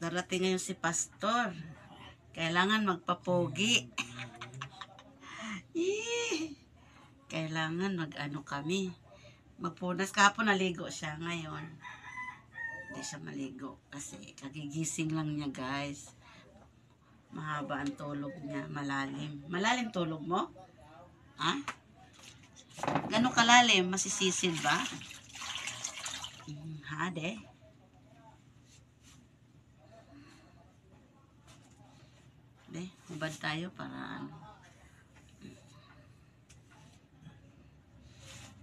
Darating ngayon si Pastor. Kailangan magpapogi. Kailangan mag-ano kami. Magpunas. Kahapon naligo siya. Ngayon, hindi siya maligo. Kasi kagigising lang niya, guys. Mahaba ang tulog niya. Malalim. Malalim tulog mo? Ha? Gano'ng kalalim? Masisisid ba? Ha, de? De, hubad tayo para ano.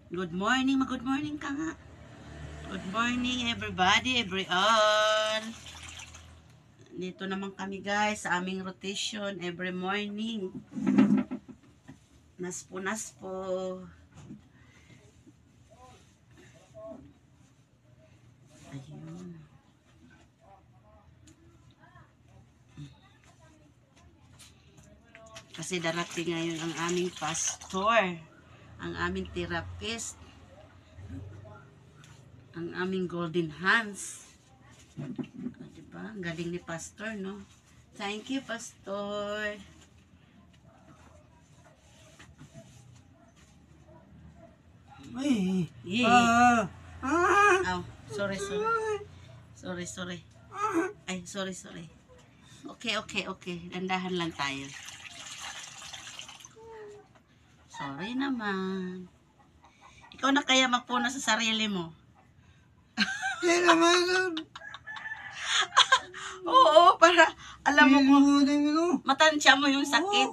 Good morning, good morning ka nga. Good morning everybody, everyone. Dito naman kami guys sa aming rotation every morning. Naspo. Ayun. Kasi darating ngayon ang aming pastor, ang aming therapist, ang aming golden hands. Diba? Ang galing ni pastor, no? Thank you, pastor. Ay, Oh, sorry. Ay, sorry. Okay. Dandahan lang tayo. Sorry naman. Ikaw na kaya magpunas sa sarili mo? hindi naman. Oo, para alam mo kung Ano? matansya mo yung sakit.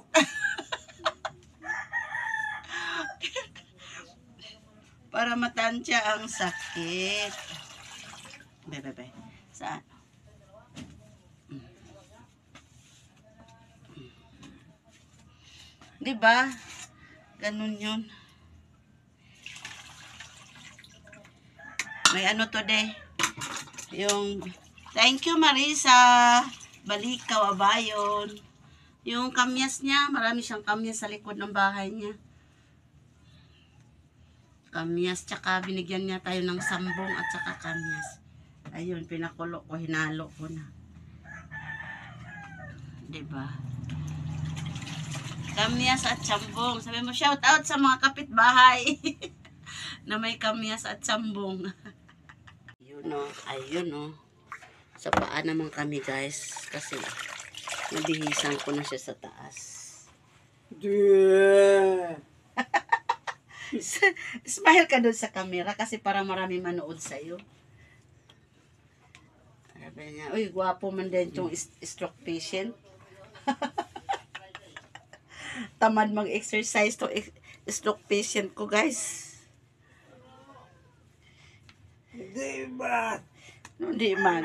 Para matansya ang sakit. Bebe. Saan? Diba? Ganun yun. May ano today? Yung, thank you Marisa. Balikaw, Abayon. Yung kamyas niya, marami siyang kamyas sa likod ng bahay niya. Kamyas, tsaka binigyan niya tayo ng sambong at tsaka kamyas. Ayun, pinakulo ko, hinalo ko na. Diba? Kamyas at sambong. Sabi mo, shout out sa mga kapitbahay na may kamyas at sambong. Ayun o. Sa paa naman kami guys. Kasi nabihisan ko na siya sa taas. Smile ka doon sa camera kasi para marami manood sa'yo. Sabi niya, uy, gwapo man din itong stroke patient. Tamad mag-exercise to stroke patient ko guys. Hindi man.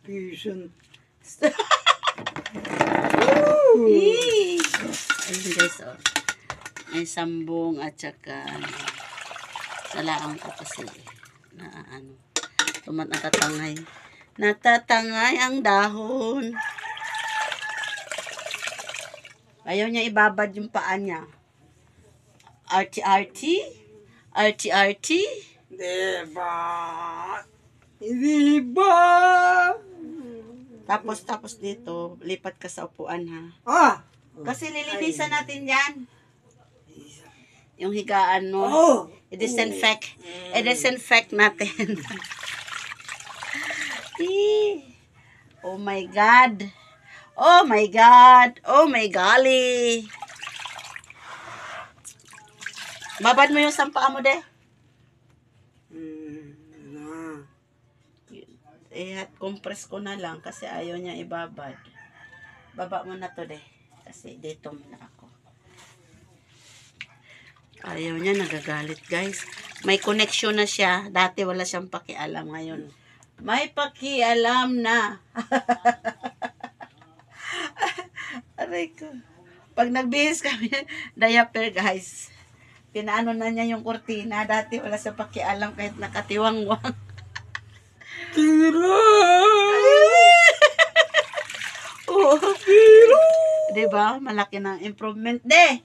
Patient. Ayun guys, oh. May sambong at saka nalaan ko kasi na ano, natatangay ang dahon. Ayaw niya ibabad yung paa niya. RT. Diba? Tapos dito, lipat ka sa upuan ha. Kasi lilinisan natin yan. Yung higaan mo. I-disinfect natin. Oh my God. Oh my golly. Babad mo yung sampaa mo, de. Compress ko na lang kasi ayaw niya ibabad. Baba mo na to, de. Kasi dito muna ako. Ayaw niya, nagagalit, guys. May connection na siya. Dati wala siyang pakialam. Ngayon, may pakialam na. Aray ko. Pag nagbihis kami, diaper, guys. Pinaano na niya yung kurtina. Dati wala siyang pakialam kahit nakatiwangwang. Oo. Diba? Malaki ng improvement, de.